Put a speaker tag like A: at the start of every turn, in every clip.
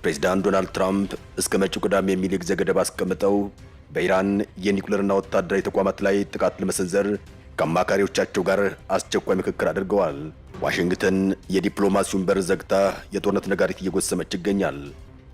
A: ፕሬዝዳንት ዶናልድ ትራምፕ እስከ መጪው ቅዳሜ የሚል ጊዜ ገደብ አስቀምጠው በኢራን የኒውክሌርና ወታደራዊ ተቋማት ላይ ጥቃት ለመሰንዘር ከአማካሪዎቻቸው ጋር አስቸኳይ ምክክር አድርገዋል። ዋሽንግተን የዲፕሎማሲውን በር ዘግታ የጦርነት ነጋሪት እየጎሰመች ይገኛል።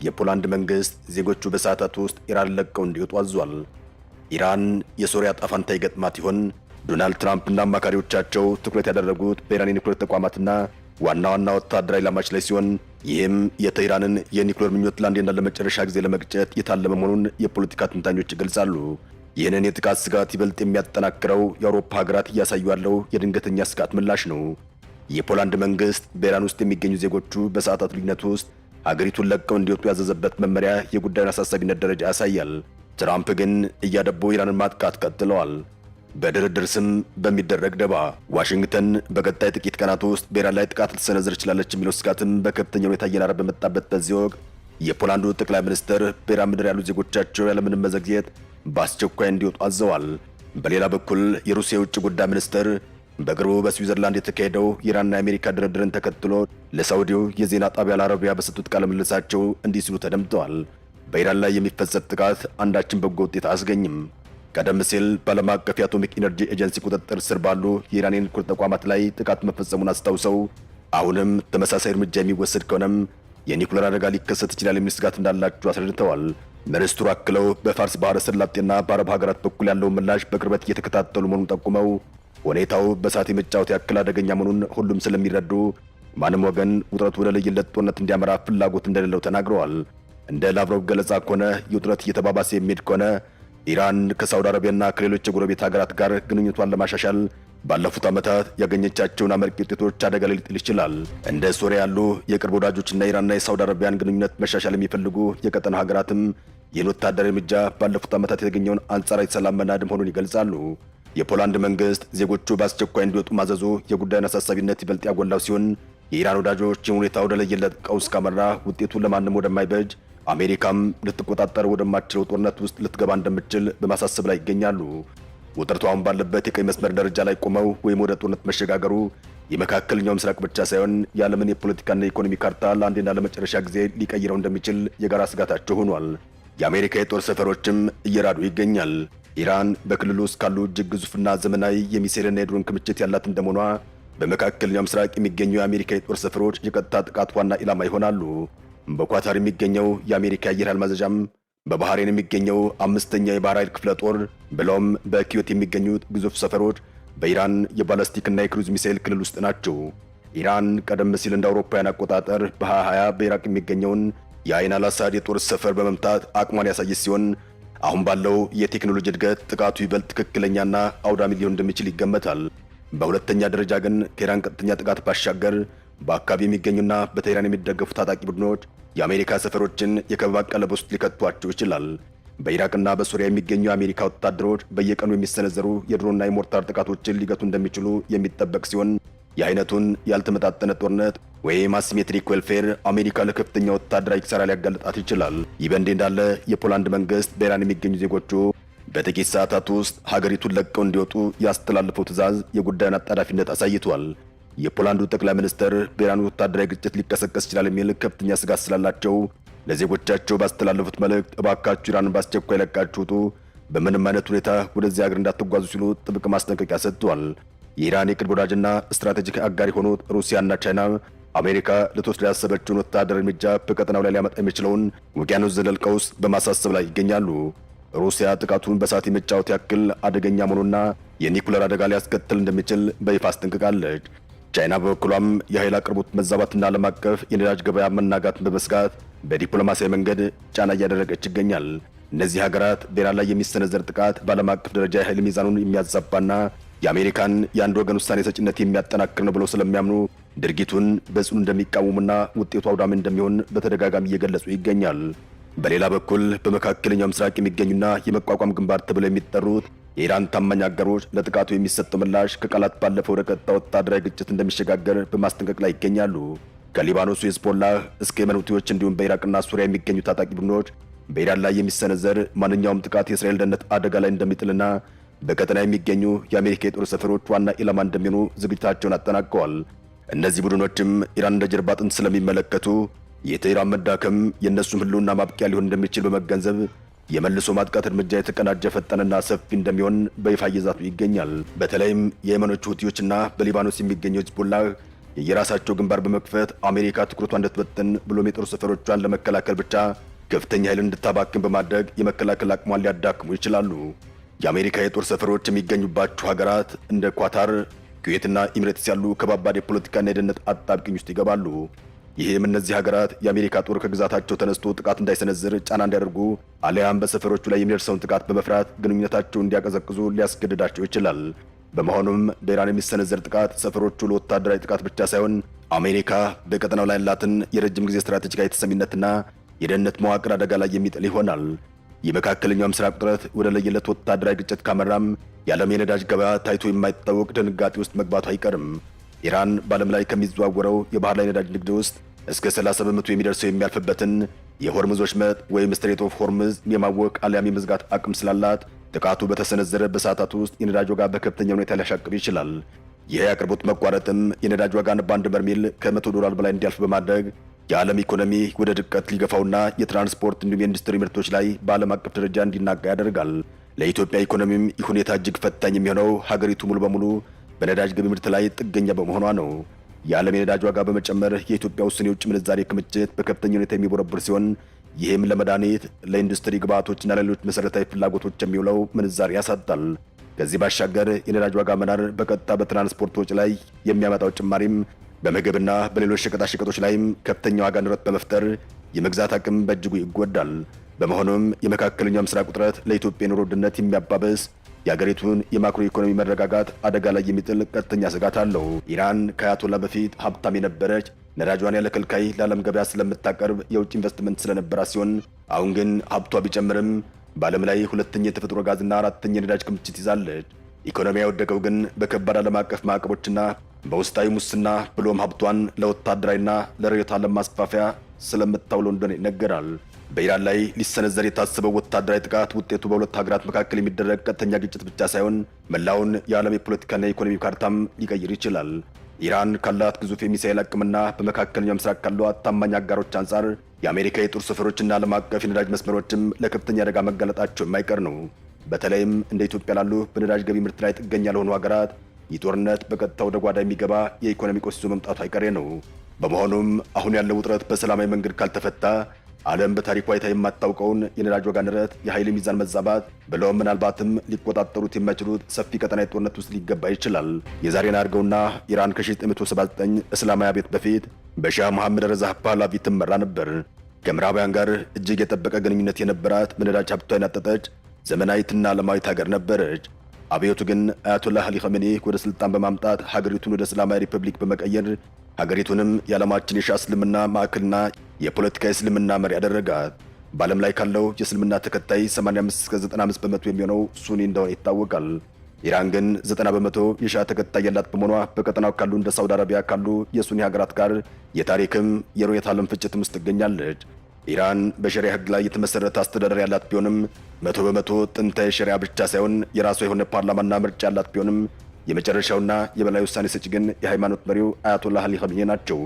A: የፖላንድ መንግስት ዜጎቹ በሰዓታት ውስጥ ኢራን ለቀው እንዲወጡ አዟል። ኢራን የሶሪያ ዕጣ ፈንታ ይገጥማት ይሆን? ዶናልድ ትራምፕና አማካሪዎቻቸው ትኩረት ያደረጉት በኢራን የኒውክሌር ተቋማትና ዋና ዋና ወታደራዊ ኢላማዎች ላይ ሲሆን ይህም የቴህራንን የኒውክሌር ምኞት ለአንዴና ለመጨረሻ ጊዜ ለመግጨት የታለመ መሆኑን የፖለቲካ ትንታኞች ይገልጻሉ። ይህንን የጥቃት ስጋት ይበልጥ የሚያጠናክረው የአውሮፓ ሀገራት እያሳዩ ያለው የድንገተኛ ስጋት ምላሽ ነው። የፖላንድ መንግስት በኢራን ውስጥ የሚገኙ ዜጎቹ በሰዓታት ልዩነት ውስጥ ሀገሪቱን ለቀው እንዲወጡ ያዘዘበት መመሪያ የጉዳዩን አሳሳቢነት ደረጃ ያሳያል። ትራምፕ ግን እያደቡ ኢራንን ማጥቃት ቀጥለዋል። በድርድር ስም በሚደረግ ደባ ዋሽንግተን በቀጣይ ጥቂት ቀናት ውስጥ በኢራን ላይ ጥቃት ልትሰነዝር ትችላለች የሚለው ስጋትም በከፍተኛ ሁኔታ እየናረ በመጣበት በዚህ ወቅት የፖላንዱ ጠቅላይ ሚኒስትር በኢራን ምድር ያሉ ዜጎቻቸው ያለምንም መዘግየት በአስቸኳይ እንዲወጡ አዘዋል። በሌላ በኩል የሩሲያ የውጭ ጉዳይ ሚኒስትር በቅርቡ በስዊዘርላንድ የተካሄደው የኢራንና የአሜሪካ ድርድርን ተከትሎ ለሳውዲው የዜና ጣቢያ አልአረቢያ በሰጡት ቃለ ምልልሳቸው እንዲህ ሲሉ ተደምጠዋል። በኢራን ላይ የሚፈጸም ጥቃት አንዳችን በጎ ውጤት አያስገኝም። ቀደም ሲል በዓለም አቀፍ የአቶሚክ ኢነርጂ ኤጀንሲ ቁጥጥር ስር ባሉ የኢራን የኒውክሌር ተቋማት ላይ ጥቃት መፈጸሙን አስታውሰው አሁንም ተመሳሳይ እርምጃ የሚወሰድ ከሆነም የኒውክሌር አደጋ ሊከሰት ይችላል የሚል ስጋት እንዳላቸው አስረድተዋል። ሚኒስትሩ አክለው በፋርስ ባህረ ሰላጤና በአረብ ሀገራት በኩል ያለውን ምላሽ በቅርበት እየተከታተሉ መሆኑን ጠቁመው ሁኔታው በሰዓት የመጫወት ያክል አደገኛ መሆኑን ሁሉም ስለሚረዱ ማንም ወገን ውጥረቱ ወደ ለየለት ጦርነት እንዲያመራ ፍላጎት እንደሌለው ተናግረዋል። እንደ ላቭሮቭ ገለጻ ከሆነ የውጥረት እየተባባሰ የሚሄድ ከሆነ ኢራን ከሳውዲ አረቢያና ከሌሎች የጎረቤት ሀገራት ጋር ግንኙነቷን ለማሻሻል ባለፉት ዓመታት ያገኘቻቸውን አመርቂ ውጤቶች አደጋ ላይ ሊጥል ይችላል። እንደ ሶሪያ ያሉ የቅርብ ወዳጆችና ኢራንና የሳውዲ አረቢያን ግንኙነት መሻሻል የሚፈልጉ የቀጠና ሀገራትም ይህን ወታደራዊ እርምጃ ባለፉት ዓመታት የተገኘውን አንጻራዊ ሰላም መናድ መሆኑን ይገልጻሉ። የፖላንድ መንግስት ዜጎቹ በአስቸኳይ እንዲወጡ ማዘዙ የጉዳዩን አሳሳቢነት ይበልጥ ያጎላው ሲሆን የኢራን ወዳጆች የሁኔታ ወደ ለየለት ቀውስ ካመራ ውጤቱ ለማንም ወደማይበጅ አሜሪካም ልትቆጣጠር ወደማትችለው ጦርነት ውስጥ ልትገባ እንደምትችል በማሳሰብ ላይ ይገኛሉ። ውጥረቱ አሁን ባለበት የቀይ መስመር ደረጃ ላይ ቆመው ወይም ወደ ጦርነት መሸጋገሩ የመካከለኛው ምስራቅ ብቻ ሳይሆን የዓለምን የፖለቲካና የኢኮኖሚ ካርታ ለአንዴና ለመጨረሻ ጊዜ ሊቀይረው እንደሚችል የጋራ ስጋታቸው ሆኗል። የአሜሪካ የጦር ሰፈሮችም እየራዱ ይገኛል። ኢራን በክልሉ ውስጥ ካሉ እጅግ ግዙፍና ዘመናዊ የሚሳኤልና የድሮን ክምችት ያላት እንደመሆኗ በመካከለኛው ምስራቅ የሚገኙ የአሜሪካ የጦር ሰፈሮች የቀጥታ ጥቃት ዋና ኢላማ ይሆናሉ። በኳታር የሚገኘው የአሜሪካ አየር ኃይል ማዘዣም፣ በባህሬን የሚገኘው አምስተኛ የባህር ኃይል ክፍለ ጦር ብለውም በኪዮት የሚገኙት ግዙፍ ሰፈሮች በኢራን የባላስቲክና የክሩዝ ሚሳኤል ክልል ውስጥ ናቸው። ኢራን ቀደም ሲል እንደ አውሮፓውያን አቆጣጠር በ2020 በኢራቅ የሚገኘውን የአይን አልአሳድ የጦር ሰፈር በመምታት አቅሟን ያሳየች ሲሆን አሁን ባለው የቴክኖሎጂ እድገት ጥቃቱ ይበልጥ ትክክለኛና አውዳሚ ሊሆን እንደሚችል ይገመታል። በሁለተኛ ደረጃ ግን ከኢራን ቀጥተኛ ጥቃት ባሻገር በአካባቢ የሚገኙና በቴህራን የሚደገፉ ታጣቂ ቡድኖች የአሜሪካ ሰፈሮችን የከበባ ቀለብ ውስጥ ሊከቷቸው ይችላል። በኢራቅና በሶሪያ የሚገኙ የአሜሪካ ወታደሮች በየቀኑ የሚሰነዘሩ የድሮንና የሞርታር ጥቃቶችን ሊገቱ እንደሚችሉ የሚጠበቅ ሲሆን የአይነቱን ያልተመጣጠነ ጦርነት ወይም አሲሜትሪክ ዌልፌር አሜሪካ ለከፍተኛ ወታደራዊ ኪሳራ ሊያጋልጣት ይችላል። ይህ በእንዲህ እንዳለ የፖላንድ መንግስት በኢራን የሚገኙ ዜጎቹ በጥቂት ሰዓታት ውስጥ ሀገሪቱን ለቀው እንዲወጡ ያስተላለፈው ትዕዛዝ የጉዳዩን አጣዳፊነት አሳይቷል። የፖላንዱ ጠቅላይ ሚኒስትር በኢራን ወታደራዊ ግጭት ሊቀሰቀስ ይችላል የሚል ከፍተኛ ስጋት ስላላቸው ለዜጎቻቸው ባስተላለፉት መልእክት እባካችሁ ኢራንን በአስቸኳይ ለቃችሁ ውጡ፣ በምንም አይነት ሁኔታ ወደዚህ ሀገር እንዳትጓዙ ሲሉ ጥብቅ ማስጠንቀቂያ ሰጥቷል። የኢራን የቅርብ ወዳጅና ስትራቴጂክ አጋር የሆኑት ሩሲያና ቻይና አሜሪካ ልትወስድ ያሰበችውን ወታደራዊ እርምጃ በቀጠናው ላይ ሊያመጣ የሚችለውን ውቅያኖስ ዘለል ቀውስ በማሳሰብ ላይ ይገኛሉ። ሩሲያ ጥቃቱን በሰዓት የመጫወት ያክል አደገኛ መሆኑና የኒኩለር አደጋ ሊያስከትል እንደሚችል በይፋ አስጠንቅቃለች። ቻይና በበኩሏም የኃይል አቅርቦት መዛባትና ዓለም አቀፍ የነዳጅ ገበያ መናጋትን በመስጋት በዲፕሎማሲያዊ መንገድ ጫና እያደረገች ይገኛል። እነዚህ ሀገራት በኢራን ላይ የሚሰነዘር ጥቃት በዓለም አቀፍ ደረጃ የኃይል ሚዛኑን የሚያዛባና የአሜሪካን የአንድ ወገን ውሳኔ ሰጭነት የሚያጠናክር ነው ብለው ስለሚያምኑ ድርጊቱን በጽኑ እንደሚቃወሙና ውጤቱ አውዳሚ እንደሚሆን በተደጋጋሚ እየገለጹ ይገኛል። በሌላ በኩል በመካከለኛው ምስራቅ የሚገኙና የመቋቋም ግንባር ተብለው የሚጠሩት የኢራን ታማኝ አጋሮች ለጥቃቱ የሚሰጠው ምላሽ ከቃላት ባለፈው ወደ ቀጥታ ወታደራዊ ግጭት እንደሚሸጋገር በማስጠንቀቅ ላይ ይገኛሉ። ከሊባኖሱ ሂዝቦላህ እስከ የመን ሁቲዎች እንዲሁም በኢራቅና ሱሪያ የሚገኙ ታጣቂ ቡድኖች በኢራን ላይ የሚሰነዘር ማንኛውም ጥቃት የእስራኤል ደህንነት አደጋ ላይ እንደሚጥልና በቀጠና የሚገኙ የአሜሪካ የጦር ሰፈሮች ዋና ኢላማ እንደሚሆኑ ዝግጅታቸውን አጠናቀዋል። እነዚህ ቡድኖችም ኢራን እንደ ጀርባ አጥንት ስለሚመለከቱ የቴህራን መዳከም የእነሱም ህልውና ማብቂያ ሊሆን እንደሚችል በመገንዘብ የመልሶ ማጥቃት እርምጃ የተቀናጀ ፈጣንና ሰፊ እንደሚሆን በይፋ እየዛቱ ይገኛል። በተለይም የየመኖቹ ሁቲዎችና በሊባኖስ የሚገኘው ሂዝቦላህ የየራሳቸው ግንባር በመክፈት አሜሪካ ትኩረቷን እንድትበትን ብሎም የጦር ሰፈሮቿን ለመከላከል ብቻ ከፍተኛ ኃይል እንድታባክን በማድረግ የመከላከል አቅሟን ሊያዳክሙ ይችላሉ። የአሜሪካ የጦር ሰፈሮች የሚገኙባቸው ሀገራት እንደ ኳታር፣ ኩዌትና ኢሚሬትስ ያሉ ከባባድ የፖለቲካና የደህንነት አጣብቂኝ ውስጥ ይገባሉ። ይህም እነዚህ ሀገራት የአሜሪካ ጦር ከግዛታቸው ተነስቶ ጥቃት እንዳይሰነዝር ጫና እንዲያደርጉ አሊያም በሰፈሮቹ ላይ የሚደርሰውን ጥቃት በመፍራት ግንኙነታቸውን እንዲያቀዘቅዙ ሊያስገድዳቸው ይችላል። በመሆኑም በኢራን የሚሰነዘር ጥቃት ሰፈሮቹ ለወታደራዊ ጥቃት ብቻ ሳይሆን አሜሪካ በቀጠናው ላይ ያላትን የረጅም ጊዜ ስትራቴጂካዊ ተሰሚነትና የደህንነት መዋቅር አደጋ ላይ የሚጥል ይሆናል። የመካከለኛው ምስራቅ ውጥረት ወደ ለየለት ወታደራዊ ግጭት ካመራም የዓለም የነዳጅ ገበያ ታይቶ የማይታወቅ ድንጋጤ ውስጥ መግባቱ አይቀርም። ኢራን በዓለም ላይ ከሚዘዋወረው የባህር ላይ ነዳጅ ንግድ ውስጥ እስከ 30 በመቶ የሚደርሰው የሚያልፍበትን የሆርሙዝ ወሽመጥ ወይም ስትሬት ኦፍ ሆርሙዝ የማወቅ አሊያም የመዝጋት አቅም ስላላት ጥቃቱ በተሰነዘረ በሰዓታት ውስጥ የነዳጅ ዋጋ በከፍተኛ ሁኔታ ሊያሻቅብ ይችላል። ይህ የአቅርቦት መቋረጥም የነዳጅ ዋጋን በአንድ በርሜል ከ$100 በላይ እንዲያልፍ በማድረግ የዓለም ኢኮኖሚ ወደ ድቀት ሊገፋውና የትራንስፖርት እንዲሁም የኢንዱስትሪ ምርቶች ላይ በዓለም አቀፍ ደረጃ እንዲናጋ ያደርጋል። ለኢትዮጵያ ኢኮኖሚም ይህ ሁኔታ እጅግ ፈታኝ የሚሆነው ሀገሪቱ ሙሉ በሙሉ በነዳጅ ገቢ ምርት ላይ ጥገኛ በመሆኗ ነው። የዓለም የነዳጅ ዋጋ በመጨመር የኢትዮጵያ ውስን የውጭ ምንዛሬ ክምችት በከፍተኛ ሁኔታ የሚቦረብር ሲሆን ይህም ለመድኃኒት፣ ለኢንዱስትሪ ግብዓቶችና ለሌሎች መሠረታዊ ፍላጎቶች የሚውለው ምንዛሬ ያሳጣል። ከዚህ ባሻገር የነዳጅ ዋጋ መናር በቀጥታ በትራንስፖርት ወጪ ላይ የሚያመጣው ጭማሪም በምግብና በሌሎች ሸቀጣሸቀጦች ላይም ከፍተኛ ዋጋ ንረት በመፍጠር የመግዛት አቅም በእጅጉ ይጎዳል። በመሆኑም የመካከለኛው ምስራቅ ውጥረት ለኢትዮጵያ የኑሮ ውድነት የሚያባብስ የአገሪቱን የማክሮ ኢኮኖሚ መረጋጋት አደጋ ላይ የሚጥል ቀጥተኛ ስጋት አለው። ኢራን ከአያቶላ በፊት ሀብታም የነበረች ነዳጇን ያለ ከልካይ ለዓለም ገበያ ስለምታቀርብ የውጭ ኢንቨስትመንት ስለነበራት ሲሆን አሁን ግን ሀብቷ ቢጨምርም በዓለም ላይ ሁለተኛ የተፈጥሮ ጋዝና አራተኛ የነዳጅ ክምችት ይዛለች። ኢኮኖሚያ የወደቀው ግን በከባድ ዓለም አቀፍ ማዕቀቦችና በውስጣዊ ሙስና ብሎም ሀብቷን ለወታደራዊና ለርዕዮተ ዓለም ማስፋፊያ ስለምታውለው እንደሆነ ይነገራል። በኢራን ላይ ሊሰነዘር የታሰበው ወታደራዊ ጥቃት ውጤቱ በሁለት ሀገራት መካከል የሚደረግ ቀጥተኛ ግጭት ብቻ ሳይሆን መላውን የዓለም የፖለቲካና የኢኮኖሚ ካርታም ሊቀይር ይችላል። ኢራን ካላት ግዙፍ የሚሳኤል አቅምና በመካከለኛው ምስራቅ ካሏት ታማኝ አጋሮች አንጻር የአሜሪካ የጦር ሰፈሮችና ዓለም አቀፍ የነዳጅ መስመሮችም ለከፍተኛ አደጋ መጋለጣቸው የማይቀር ነው። በተለይም እንደ ኢትዮጵያ ላሉ በነዳጅ ገቢ ምርት ላይ ጥገኛ ለሆኑ ሀገራት ይህ ጦርነት በቀጥታ ወደ ጓዳ የሚገባ የኢኮኖሚ ቀውስ ይዞ መምጣቱ አይቀሬ ነው። በመሆኑም አሁን ያለው ውጥረት በሰላማዊ መንገድ ካልተፈታ ዓለም በታሪኳ አይታ የማታውቀውን የነዳጅ ዋጋ ንረት፣ የኃይል ሚዛን መዛባት ብለውም ምናልባትም ሊቆጣጠሩት የማይችሉት ሰፊ ቀጠናዊ ጦርነት ውስጥ ሊገባ ይችላል። የዛሬን አድርገውና ኢራን ከ1979 እስላማዊ አብዮት በፊት በሻህ መሐመድ ረዛ ፓህላቪ ትመራ ነበር። ከምዕራባውያን ጋር እጅግ የጠበቀ ግንኙነት የነበራት በነዳጅ ሀብቷ የናጠጠች ዘመናዊትና ዓለማዊት ሀገር ነበረች። አብዮቱ ግን አያቶላህ አሊ ኸሜኒ ወደ ስልጣን በማምጣት ሀገሪቱን ወደ እስላማዊ ሪፐብሊክ በመቀየር ሀገሪቱንም የዓለማችን የሺዓ እስልምና ማዕከልና የፖለቲካ እስልምና መሪ ያደረጋት። በዓለም ላይ ካለው የእስልምና ተከታይ 85-95 በመቶ የሚሆነው ሱኒ እንደሆነ ይታወቃል። ኢራን ግን 90 በመቶ የሺዓ ተከታይ ያላት በመሆኗ በቀጠናው ካሉ እንደ ሳውዲ አረቢያ ካሉ የሱኒ ሀገራት ጋር የታሪክም የርዕዮተ ዓለም ፍጭትም ውስጥ ትገኛለች። ኢራን በሸሪያ ሕግ ላይ የተመሰረተ አስተዳደር ያላት ቢሆንም 100 በመቶ ጥንታዊ ሸሪያ ብቻ ሳይሆን የራሷ የሆነ ፓርላማና ምርጫ ያላት ቢሆንም የመጨረሻውና የበላይ ውሳኔ ሰጪ ግን የሃይማኖት መሪው አያቶላህ አሊ ኸሜኒ ናቸው።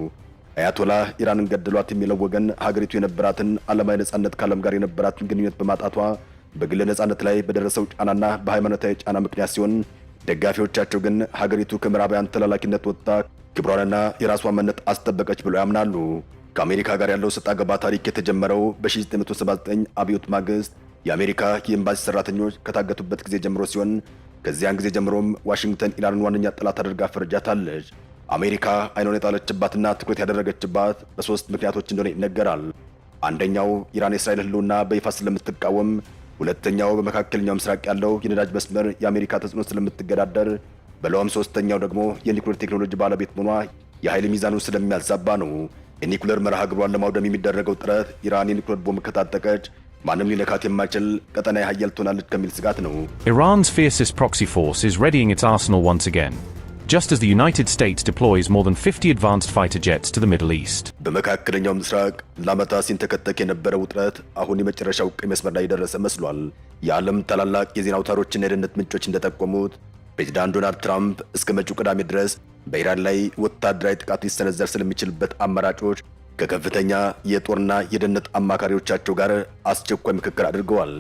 A: አያቶላህ ኢራንን ገደሏት የሚለው ወገን ሀገሪቱ የነበራትን ዓለማዊ ነጻነት ከዓለም ጋር የነበራትን ግንኙነት በማጣቷ በግል ነጻነት ላይ በደረሰው ጫናና በሃይማኖታዊ ጫና ምክንያት ሲሆን፣ ደጋፊዎቻቸው ግን ሀገሪቱ ከምዕራባውያን ተላላኪነት ወጥታ ክብሯንና የራሷን ማንነት አስጠበቀች ብለው ያምናሉ። ከአሜሪካ ጋር ያለው ሰጣ ገባ ታሪክ የተጀመረው በ1979 አብዮት ማግስት የአሜሪካ የኤምባሲ ሰራተኞች ከታገቱበት ጊዜ ጀምሮ ሲሆን ከዚያን ጊዜ ጀምሮም ዋሽንግተን ኢራንን ዋነኛ ጠላት አድርጋ ፈርጃታለች። አሜሪካ አይኗን የጣለችባትና ትኩረት ያደረገችባት በሶስት ምክንያቶች እንደሆነ ይነገራል። አንደኛው ኢራን የእስራኤል ህልውና በይፋ ስለምትቃወም፣ ሁለተኛው በመካከለኛው ምስራቅ ያለው የነዳጅ መስመር የአሜሪካ ተጽዕኖ ስለምትገዳደር፣ ብለውም ሶስተኛው ደግሞ የኒኩሌር ቴክኖሎጂ ባለቤት መሆኗ የኃይል ሚዛኑ ስለሚያዛባ ነው። የኒኩሌር መርሃ ግብሯን ለማውደም የሚደረገው ጥረት ኢራን የኒኩሌር ቦምብ ከታጠቀች ማንም ሊነካት የማይችል ቀጠናዊ ኃያል ትሆናለች ከሚል ስጋት ነው።
B: Iran's fiercest proxy force is readying its arsenal once again, just as the United States deploys more than 50 advanced fighter jets to the Middle East.
A: በመካከለኛው ምስራቅ ለዓመታት ሲንተከተክ የነበረው ውጥረት አሁን የመጨረሻው ቀይ መስመር ላይ የደረሰ መስሏል። የዓለም ታላላቅ የዜና አውታሮችና የደህንነት ምንጮች እንደጠቆሙት ፕሬዚዳንት ዶናልድ ትራምፕ እስከ መጪው ቅዳሜ ድረስ በኢራን ላይ ወታደራዊ ጥቃት ሊሰነዘር ስለሚችልበት አማራጮች በግልጽ ነጻነት ካለም ጋር የነበራትን ዓለማዊ ነጻነት ካስጠበቀች ብለው ያምናሉ። ከአሜሪካ ጋር ያለው ሰጣ ገባ ታሪክ የተጀመረው በ1979 አብዮት ማግስት የአሜሪካ የኤምባሲ ሰራተኞች ከታገቱበት ጊዜ ጀምሮ ሲሆን ከዚያን ጊዜ ጀምሮም ዋሽንግተን ኢራንን ዋነኛ ጠላት አድርጋ ፈርጃታለች። ኢራን በሸሪያ ሕግ ላይ የተመሰረተ አስተዳደር ያላት ቢሆንም 100 በመቶ ጥንታዊ ሸሪያ ብቻ ሳይሆን የራሷ የሆነ ፓርላማና ምርጫ ያላት ቢሆንም የመጨረሻውና የበላይ ውሳኔ ሰጪ ግን የሃይማኖት መሪው አያቶላህ አሊ ኸሜኒ ናቸው። ከከፍተኛ የጦርና የደህንነት አማካሪዎቻቸው ጋር አስቸኳይ ምክክር አድርገዋል።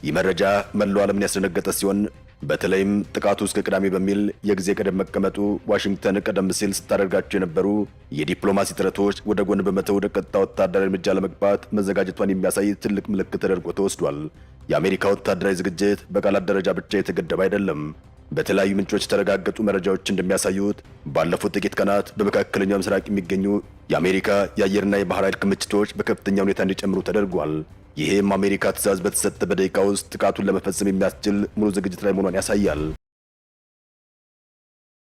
A: ይህ መረጃ መላው ዓለምን ያስደነገጠ ሲሆን በተለይም ጥቃቱ እስከ ቅዳሜ በሚል የጊዜ ገደብ መቀመጡ ዋሽንግተን ቀደም ሲል ስታደርጋቸው የነበሩ የዲፕሎማሲ ጥረቶች ወደ ጎን በመተው ወደ ቀጥታ ወታደራዊ እርምጃ ለመግባት መዘጋጀቷን የሚያሳይ ትልቅ ምልክት ተደርጎ ተወስዷል። የአሜሪካ ወታደራዊ ዝግጅት በቃላት ደረጃ ብቻ የተገደበ አይደለም። በተለያዩ ምንጮች የተረጋገጡ መረጃዎች እንደሚያሳዩት ባለፉት ጥቂት ቀናት በመካከለኛው ምስራቅ የሚገኙ የአሜሪካ የአየርና የባህር ኃይል ክምችቶች በከፍተኛ ሁኔታ እንዲጨምሩ ተደርጓል። ይህም አሜሪካ ትዕዛዝ በተሰጠ በደቂቃ ውስጥ ጥቃቱን ለመፈጸም የሚያስችል ሙሉ ዝግጅት ላይ መሆኗን ያሳያል።